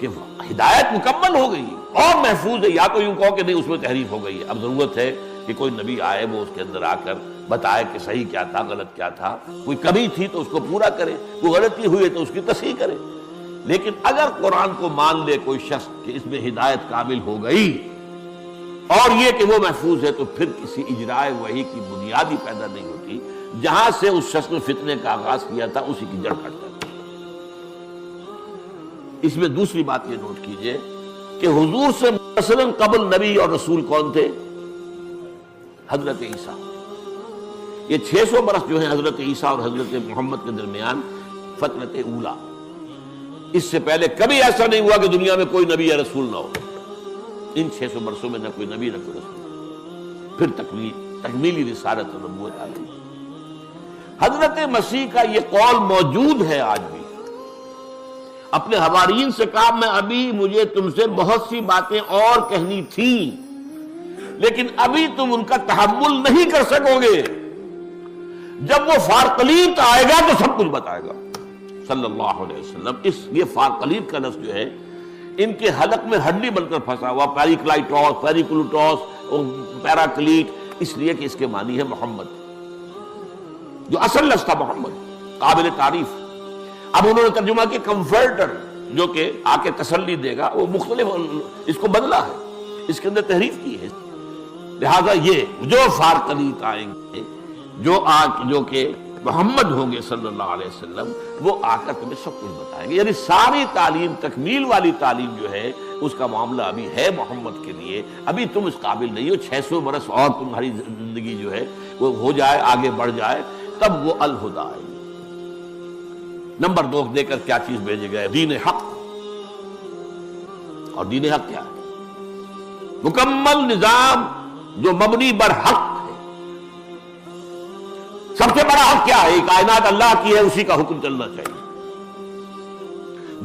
کہ ہدایت مکمل ہو گئی اور محفوظ ہے، یا تو یوں کہو کہ نہیں اس میں تحریف ہو گئی ہے۔ اب ضرورت ہے کہ کوئی نبی آئے، وہ اس کے اندر آ کر بتائے کہ صحیح کیا تھا، غلط کیا تھا، کوئی کمی تھی تو اس کو پورا کرے، کوئی غلطی ہوئی تو اس کی تصحیح کرے۔ لیکن اگر قرآن کو مان لے کوئی شخص کہ اس میں ہدایت کامل ہو گئی اور یہ کہ وہ محفوظ ہے، تو پھر کسی اجراء وحی کی بنیاد ہی پیدا نہیں ہوتی۔ جہاں سے اس شخص نے فتنے کا آغاز کیا تھا اسی کی جڑ کٹ جاتی۔ اس میں دوسری بات یہ نوٹ کیجئے کہ حضور سے مثلاً قبل نبی اور رسول کون تھے؟ حضرت عیسیٰ۔ یہ 600 برس جو ہیں حضرت عیسیٰ اور حضرت محمد کے درمیان فترت اولا، اس سے پہلے کبھی ایسا نہیں ہوا کہ دنیا میں کوئی نبی یا رسول نہ ہو۔ ان 600 برسوں میں نہ کوئی نبی نہ کوئی رسول، پھر تکمیلی رسالت اور نبوت آ گئی۔ حضرت مسیح کا یہ قول موجود ہے آج بھی، اپنے حوارین سے کہا میں ابھی مجھے تم سے بہت سی باتیں اور کہنی تھیں، لیکن ابھی تم ان کا تحمل نہیں کر سکو گے، جب وہ فارقلیت آئے گا تو سب کچھ بتائے گا صلی اللہ علیہ وسلم۔ یہ فارقلیت کا لفظ جو ہے ان کے حلق میں ہڈی بن کر پھنسا ہوا، پیریکلائٹوس، پیریکلوٹوس، پیراکلیٹ، اس لیے کہ اس کے معنی ہے محمد، جو اصل لفظ تھا محمد، قابل تعریف۔ اب انہوں نے ترجمہ کیا کمفرٹر، جو کہ آ کے تسلی دے گا، وہ مختلف اس کو بدلا ہے، اس کے اندر تحریف کی ہے۔ لہذا یہ جو فارقلیت آئیں گے، جو کہ محمد ہوں گے صلی اللہ علیہ وسلم، وہ آ کر تمہیں سب کچھ بتائیں گے۔ یعنی ساری تعلیم، تکمیل والی تعلیم جو ہے اس کا معاملہ ابھی ہے محمد کے لیے، ابھی تم اس قابل نہیں ہو۔ 600 برس اور تمہاری زندگی جو ہے وہ ہو جائے، آگے بڑھ جائے، تب وہ الہدا آئے گی۔ نمبر 2 دے کر کیا چیز بھیجے گئے؟ دین حق۔ اور دین حق کیا ہے؟ مکمل نظام جو مبنی بر حق ہے۔ سب سے بڑا حق کیا ہے؟ کائنات اللہ کی ہے، اسی کا حکم چلنا چاہیے۔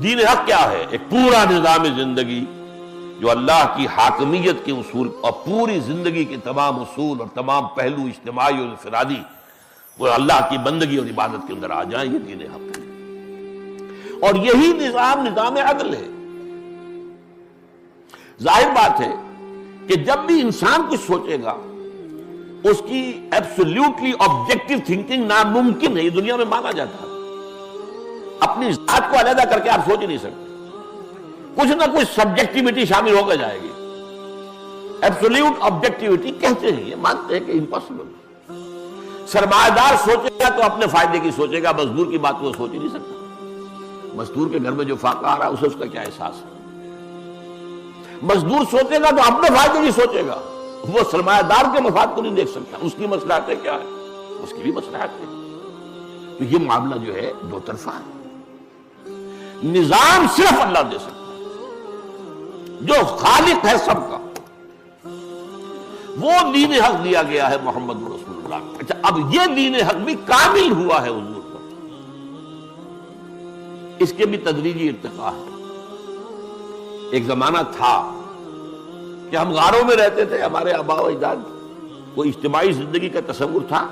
دین حق کیا ہے؟ ایک پورا نظام زندگی جو اللہ کی حاکمیت کے اصول اور پوری زندگی کے تمام اصول اور تمام پہلو اجتماعی اور انفرادی وہ اللہ کی بندگی اور عبادت کے اندر آ جائیں، یہ دین حق ہے۔ اور یہی نظام عدل ہے۔ ظاہر بات ہے کہ جب بھی انسان کچھ سوچے گا اس کی ایبسولوٹلی آبجیکٹو تھنکنگ ناممکن ہے، یہ دنیا میں مانا جاتا ہے۔ اپنی ذات کو علیحدہ کر کے آپ سوچ ہی نہیں سکتے، کچھ نہ کچھ سبجیکٹیوٹی شامل ہو کر جائے گی۔ ایبسولوٹ آبجیکٹیوٹی کہتے ہیں، یہ مانتے ہیں کہ امپاسبل۔ سرمایہ دار سوچے گا تو اپنے فائدے کی سوچے گا، مزدور کی بات وہ سوچ ہی نہیں سکتا۔ مزدور کے گھر میں جو فاقہ آ رہا ہے اسے اس کا کیا احساس ہے؟ مزدور سوچے گا تو اپنے فائدے کی سوچے گا، وہ سرمایہ دار کے مفاد کو نہیں دیکھ سکتا، اس کی مصلحتیں کیا ہے، اس کی بھی مصلحت ہے۔ تو یہ معاملہ جو ہے دو طرفہ ہے۔ نظام صرف اللہ دے سکتا ہے، جو خالق ہے سب کا، وہ دین حق دیا گیا ہے محمد رسول اللہ۔ اچھا، اب یہ دین حق بھی کامل ہوا ہے حضور پر، اس کے بھی تدریجی ارتقاء ہے۔ ایک زمانہ تھا کہ ہم غاروں میں رہتے تھے، ہمارے آباء و اجداد، کوئی اجتماعی زندگی کا تصور تھا،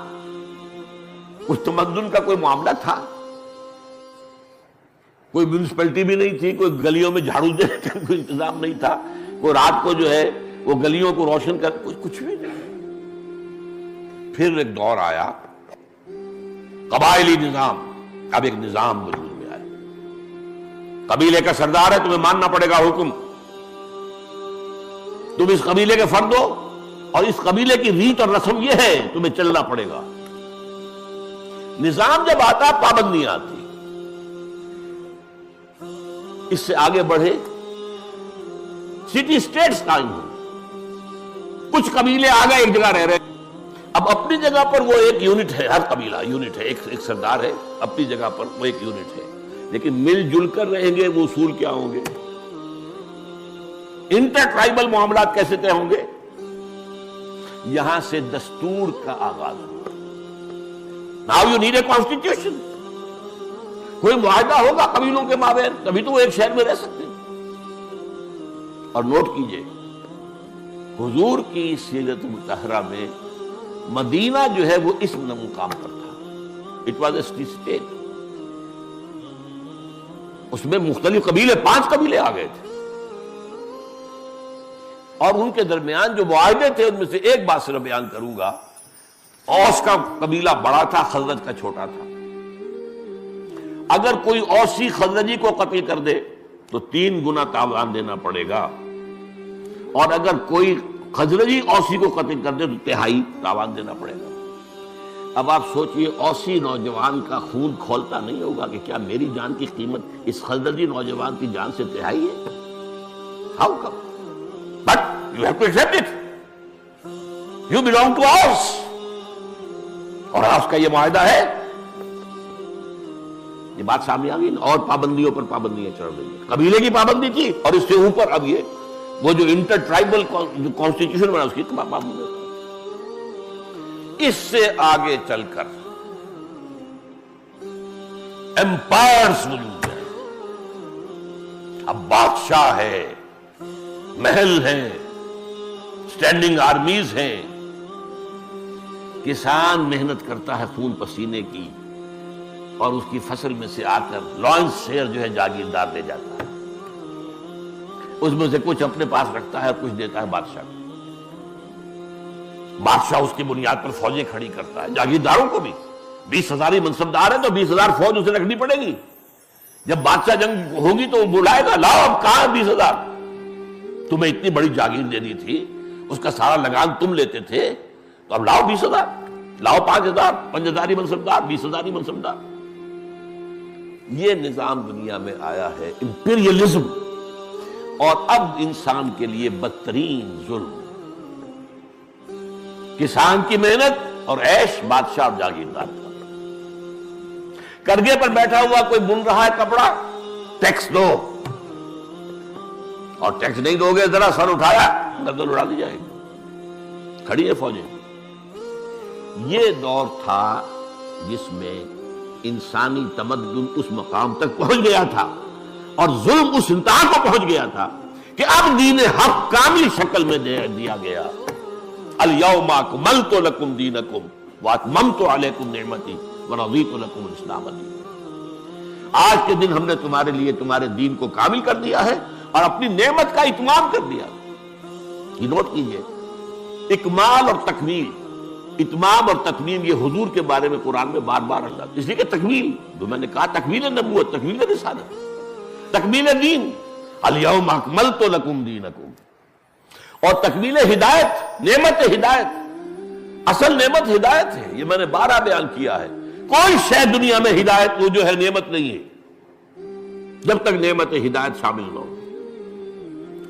کچھ تمدن کا کوئی معاملہ تھا، کوئی میونسپلٹی بھی نہیں تھی، کوئی گلیوں میں جھاڑو دینے کا کوئی انتظام نہیں تھا، کوئی رات کو جو ہے وہ گلیوں کو روشن کر، کچھ بھی نہیں۔ پھر ایک دور آیا قبائلی نظام، اب ایک نظام وجود میں آیا، قبیلے کا سردار ہے، تمہیں ماننا پڑے گا حکم، تم اس قبیلے کے فرد ہو اور اس قبیلے کی ریت اور رسم یہ ہے، تمہیں چلنا پڑے گا۔ نظام جب آتا پابندیاں آتی، اس سے آگے بڑھے سٹی اسٹیٹس قائم ہو، کچھ قبیلے آگے ایک جگہ رہ رہے، اب اپنی جگہ پر وہ ایک یونٹ ہے، ہر قبیلہ یونٹ ہے، ایک سردار ہے، اپنی جگہ پر وہ ایک یونٹ ہے، لیکن مل جل کر رہیں گے، وہ اصول کیا ہوں گے، انٹر ٹرائبل معاملات کیسے طے ہوں گے؟ یہاں سے دستور کا آغاز ہوا۔ Now you need a constitution، کوئی معاہدہ ہوگا قبیلوں کے مابین، تبھی تو وہ ایک شہر میں رہ سکتے ہیں۔ اور نوٹ کیجئے حضور کی سیرت مطہرہ میں مدینہ جو ہے وہ اس مقام پر تھا، it was a city state, اس میں مختلف قبیلے، 5 قبیلے آ گئے تھے، اور ان کے درمیان جو معاہدے تھے ان میں سے ایک بات صرف بیان کروں گا۔ اوس کا قبیلہ بڑا تھا، خزرج کا چھوٹا تھا، اگر کوئی اوسی خزرجی کو قتل کر دے تو 3 گنا تاوان دینا پڑے گا، اور اگر کوئی خزرجی اوسی کو قتل کر دے تو 3/4 تاوان دینا پڑے گا۔ اب آپ سوچئے اوسی نوجوان کا خون کھولتا نہیں ہوگا کہ کیا میری جان کی قیمت اس خزرجی نوجوان کی جان سے 3/4 ہے؟ How come? But you have to accept it, you belong to us, اور اوس کا یہ معاہدہ ہے، یہ بات سامنے آ گئی نا، اور پابندیوں پر پابندیاں چڑھ رہی ہیں۔ قبیلے کی پابندی تھی، اور اس سے اوپر اب یہ وہ جو انٹر ٹرائبل کانسٹیٹیوشن بنا اس کی پابندی۔ اس سے آگے چل کر ایمپائرز وجود ہے، اب بادشاہ ہے، محل ہیں، اسٹینڈنگ آرمیز ہیں، کسان محنت کرتا ہے خون پسینے کی، اور اس کی فصل میں سے آ کر لارنس شیئر جو ہے جاگیردار لے جاتا ہے، اس میں سے کچھ اپنے پاس رکھتا ہے اور کچھ دیتا ہے بادشاہ کو۔ بادشاہ اس کی بنیاد پر فوجیں کھڑی کرتا ہے، جاگیرداروں کو بھی 20,000 منصبدار ہے تو 20,000 فوج اسے رکھنی پڑے گی۔ جب بادشاہ جنگ ہوگی تو وہ بلائے گا، لاؤ اب کہاں 20,000، تمہیں اتنی بڑی جاگیر دینی تھی، اس کا سارا لگان تم لیتے تھے، تو اب لاؤ 20,000، لاؤ 5,000، 5,000 منصبدار، 20,000 منصبدار۔ یہ نظام دنیا میں آیا ہے، امپیریلزم، اور اب انسان کے لیے بدترین ظلم، کسان کی محنت اور عیش، بادشاہ اور جاگیردار کا۔ کرگے پر بیٹھا ہوا کوئی بن رہا ہے کپڑا، ٹیکس دو، اور ٹیکس نہیں دو گے ذرا سر اٹھایا گردن اڑا دی جائے گی، کھڑی ہے فوجیں۔ یہ دور تھا جس میں انسانی تمدن اس مقام تک پہنچ گیا تھا اور ظلم اس انتہا کو پہنچ گیا تھا کہ اب دین حق کامل شکل میں دیا گیا۔ الیوم اکملت لکم دینکم واتممت علیکم نعمتی ورضیت لکم الاسلام دینا۔ آج کے دن ہم نے تمہارے لیے تمہارے دین کو کامل کر دیا ہے اور اپنی نعمت کا اتمام کر دیا۔ یہ نوٹ کیجئے، اکمال اور تکمیل، اتمام اور تتمیم، یہ حضور کے بارے میں قرآن میں بار بار آتا ہے، اس لیے کہ تکمیل جو میں نے کہا، تکمیل نبوت، تکمیل رسالت، تکمیل دین، الیوم اکملت لکم دینکم، اور تکمیل ہدایت، نعمت ہدایت، اصل نعمت ہدایت ہے، یہ میں نے بارہ بیان کیا ہے۔ کوئی شے دنیا میں ہدایت وہ جو ہے نعمت نہیں ہے جب تک نعمت ہدایت شامل نہ ہو۔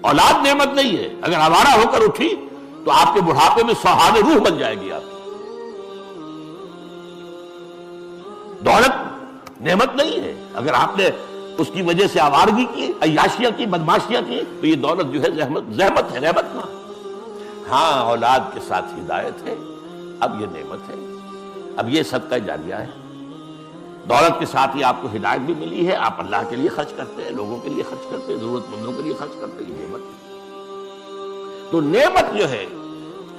اولاد نعمت نہیں ہے، اگر آوارہ ہو کر اٹھی تو آپ کے بڑھاپے میں سوہان روح بن جائے گی آپ کی۔ دولت نعمت نہیں ہے، اگر آپ نے اس کی وجہ سے آوارگی کی، عیاشیاں کی، بدماشیاں کی، تو یہ دولت جو ہے زحمت ہے، نعمت نہ۔ ہاں اولاد کے ساتھ ہدایت ہے، اب یہ نعمت ہے، اب یہ صدقہ جاریہ ہے۔ دولت کے ساتھ ہی آپ کو ہدایت بھی ملی ہے، آپ اللہ کے لیے خرچ کرتے ہیں، لوگوں کے لیے خرچ کرتے ہیں، ضرورت مندوں کے لیے خرچ کرتے ہیں، یہ نعمت ہے۔ تو نعمت جو ہے،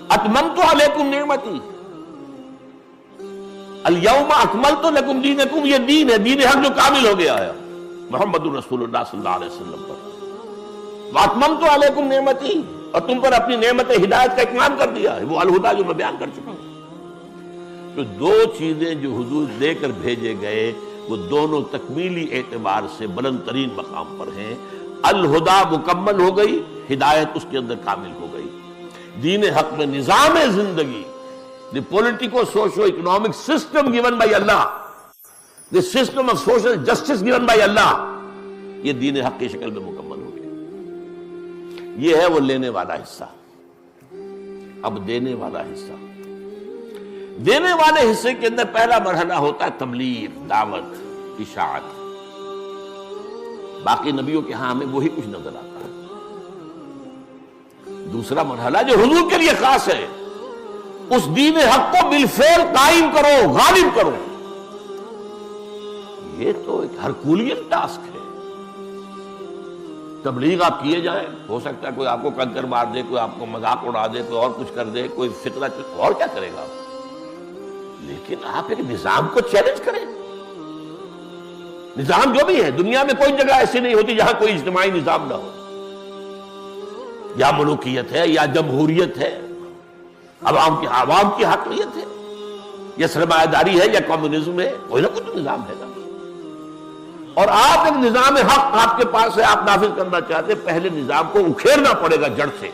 اتممت علیکم نعمتی، الیوم اکملت لکم دینکم، یہ دین ہے، دین حق جو کامل ہو گیا ہے۔ محمد الرسول اللہ صلی اللہ علیہ وسلم پر، وَأَتْمَمْتُ عَلَيْكُمْ نِعْمَتِي، اور تم پر اپنی نعمت ہدایت کا اتمام کر دیا ہے، وہ الہدا جو میں بیان کر چکا ہوں۔ تو دو چیزیں جو حضور دے کر بھیجے گئے وہ دونوں تکمیلی اعتبار سے بلند ترین مقام پر ہیں۔ الہدا مکمل ہو گئی، ہدایت اس کے اندر کامل ہو گئی۔ دین حق میں نظام زندگی، the politico-socio-economic system given by Allah, the system of social justice given by Allah، یہ دین حق کی شکل میں مکمل ہو گیا۔ یہ ہے وہ لینے والا حصہ۔ اب دینے والا حصہ، دینے والے حصے کے اندر پہلا مرحلہ ہوتا ہے تبلیغ، دعوت، اشاعت۔ باقی نبیوں کے ہاں ہمیں وہی کچھ نظر آتا ہے۔ دوسرا مرحلہ جو حضور کے لیے خاص ہے، اس دین حق کو بالفعل قائم کرو، غالب کرو۔ یہ تو ایک ہرکولین ٹاسک ہے۔ تبلیغ آپ کیے جائیں، ہو سکتا ہے کوئی آپ کو کنکر مار دے، کوئی آپ کو مذاق اڑا دے، کوئی اور کچھ کر دے، کوئی فتنہ، اور کیا کرے گا آپ؟ لیکن آپ ایک نظام کو چیلنج کریں۔ نظام جو بھی ہے، دنیا میں کوئی جگہ ایسی نہیں ہوتی جہاں کوئی اجتماعی نظام نہ ہو، یا ملوکیت ہے، یا جمہوریت ہے، عوام کی حاکمیت ہے، یا سرمایہ داری ہے، یا کمیونزم ہے، کوئی نہ کوئی نظام ہے نا۔ اور آپ ایک نظام حق آپ کے پاس ہے، آپ نافذ کرنا چاہتے ہیں، پہلے نظام کو اکھیرنا پڑے گا جڑ سے،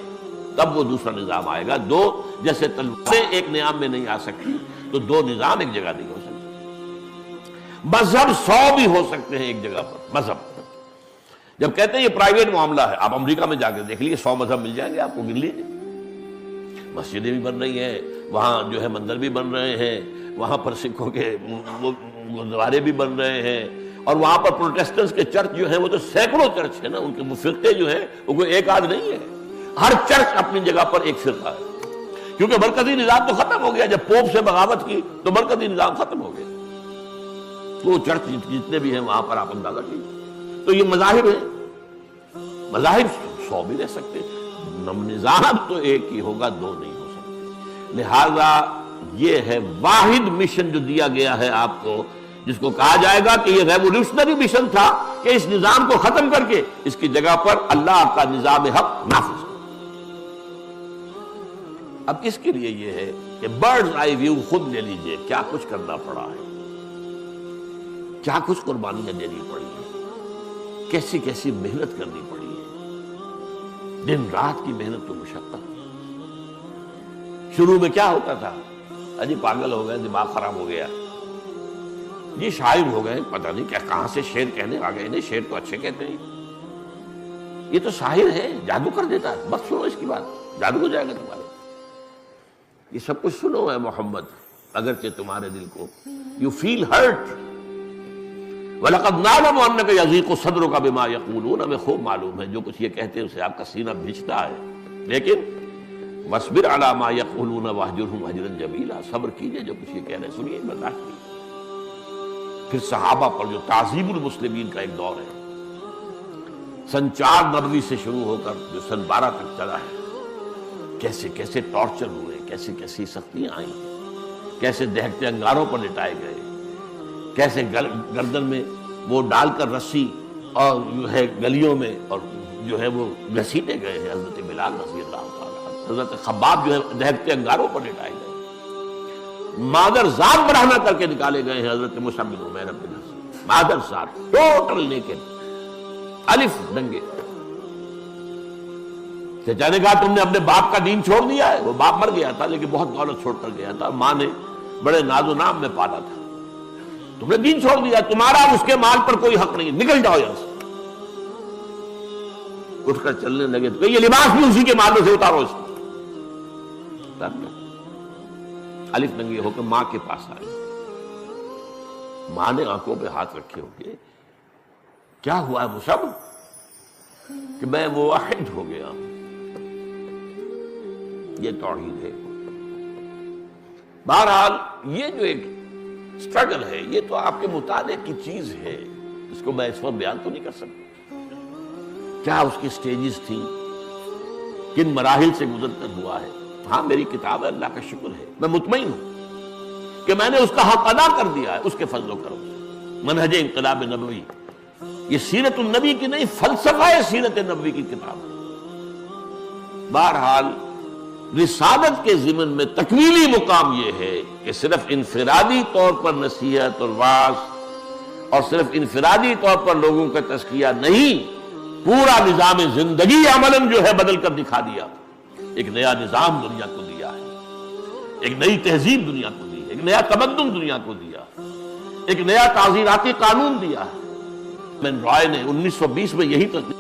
تب وہ دوسرا نظام آئے گا۔ دو جیسے تلواریں ایک نظام میں نہیں آ سکتی، تو دو نظام ایک جگہ نہیں ہو سکتے۔ مذہب 100 بھی ہو سکتے ہیں ایک جگہ پر۔ مذہب جب کہتے ہیں یہ پرائیویٹ معاملہ ہے، آپ امریکہ میں جا کے دیکھ لیجیے، 100 مذہب مل جائیں گے آپ کو، گن لیجیے۔ مسجدیں بھی بن رہی ہیں وہاں، جو ہے مندر بھی بن رہے ہیں وہاں پر، سکھوں کے گردوارے بھی بن رہے ہیں، اور وہاں پر پروٹیسٹنٹس کے چرچ جو ہیں وہ تو سینکڑوں چرچ ہیں نا، ان کے فرقے جو ہیں وہ کوئی ایک آدھ نہیں ہے۔ ہر چرچ اپنی جگہ پر ایک فرقہ ہے، کیونکہ مرکزی نظام تو ختم ہو گیا۔ جب پوپ سے بغاوت کی تو مرکزی نظام ختم ہو گیا، تو چرچ جتنے بھی ہیں وہاں پر آپ اندازہ کیجیے۔ تو یہ مذاہب ہیں، مذاہب 100 بھی رہ سکتے، نظام تو ایک ہی ہوگا، دو نہیں ہو سکتے۔ لہذا یہ ہے واحد مشن جو دیا گیا ہے آپ کو، جس کو کہا جائے گا کہ یہ ریولیوشنری مشن تھا کہ اس نظام کو ختم کر کے اس کی جگہ پر اللہ کا نظام حق نافذ کرو۔ اب اس کے لیے یہ ہے کہ برڈز آئی ویو خود لے لیجئے، کیا کچھ کرنا پڑا ہے، کیا کچھ قربانیاں دینی پڑی ہیں، کیسی کیسی محنت کرنی پڑی ہے، دن رات کی محنت و مشقت۔ شروع میں کیا ہوتا تھا؟ اجی پاگل ہو گئے، دماغ خراب ہو گیا، یہ شاعر ہو گئے، پتہ نہیں کیا کہاں سے شعر کہنے آ گئے، نہیں شعر تو اچھے کہتے ہیں، یہ تو شاعر ہے، جادو کر دیتا ہے، بس سنو اس کی بات، جادو ہو جائے گا تمہارے۔ یہ سب کچھ سنو ہے محمد، اگرچہ تمہارے دل کو یو فیل ہرٹ، وَلَقَدْ نَعْلَمُ أَنَّكَ يَضِيقُ صَدْرُكَ بِمَا يَقُولُونَ، ہمیں خوب معلوم ہے جو کچھ یہ کہتے ہیں اسے آپ کا سینہ بھیجتا ہے، لیکن وَاصْبِرْ عَلَىٰ مَا يَقُولُونَ وَاهْجُرْهُمْ هَجْرًا جَمِيلًا، صبر کیجئے جو کچھ یہ کہہ رہے ہیں، سنیے، برداشت کیجئے۔ پھر صحابہ پر جو تعذیب المسلمین کا ایک دور ہے، سن 4 نبوی سے شروع ہو کر جو سن 12 تک چلا ہے، کیسے کیسے ٹارچر ہوئے، کیسے کیسی سختیاں آئیں، کیسے دہکتے انگاروں پر لٹائے گئے، کیسے گردن میں وہ ڈال کر رسی اور جو ہے گلیوں میں اور جو ہے وہ گھسیٹے گئے ہیں حضرت بلال رضی اللہ تعالیٰ، حضرت خباب جو ہے دہکتے انگاروں پر لٹائے گئے، مادر ذات برہنہ کر کے نکالے گئے ہیں حضرت مصعب بن عمیر بن حسین، مادر ذات ٹوٹل نیکڈ، الف ننگے۔ چچا نے کہا تم نے اپنے باپ کا دین چھوڑ دیا ہے، وہ باپ مر گیا تھا لیکن بہت دولت چھوڑ کر گیا تھا، ماں نے بڑے ناز و نام میں پالا تھا، تم نے دین چھوڑ دیا، تمہارا اس کے مال پر کوئی حق نہیں، نکل جاؤ یہاں سے۔ اٹھ کر چلنے لگے تو یہ لباس بھی اسی کے مال میں سے اتارو اس کو، الف ننگے ہو کر ماں کے پاس آئے، ماں نے آنکھوں پہ ہاتھ رکھے ہو کے کیا ہوا ہے مصعب؟ کہ میں موحد ہو گیا، یہ توحید ہے۔ بہرحال یہ جو ایک سٹرگل ہے یہ تو آپ کے مطالعے کی چیز ہے، اس کو میں اس وقت بیان تو نہیں کر سکتا، کیا اس کی سٹیجز تھیں، کن مراحل سے گزر کر ہوا ہے۔ ہاں میری کتاب ہے، اللہ کا شکر ہے، میں مطمئن ہوں کہ میں نے اس کا حق ادا کر دیا ہے اس کے فضل و کرم سے۔ منہج انقلاب نبوی یہ سیرت النبی کی نہیں، فلسفہ سیرت نبوی کی کتاب ہے۔ بہرحال رسالت کے ضمن میں تکمیلی مقام یہ ہے کہ صرف انفرادی طور پر نصیحت اور وعظ اور صرف انفرادی طور پر لوگوں کا تزکیہ نہیں، پورا نظام زندگی عملاً جو ہے بدل کر دکھا دیا، ایک نیا نظام دنیا کو دیا ہے، ایک نئی تہذیب دنیا کو دی ہے، ایک نیا تمدن دنیا کو دیا، ایک نیا تعزیراتی قانون دیا ہے۔ رائے نے 1920 میں یہی تک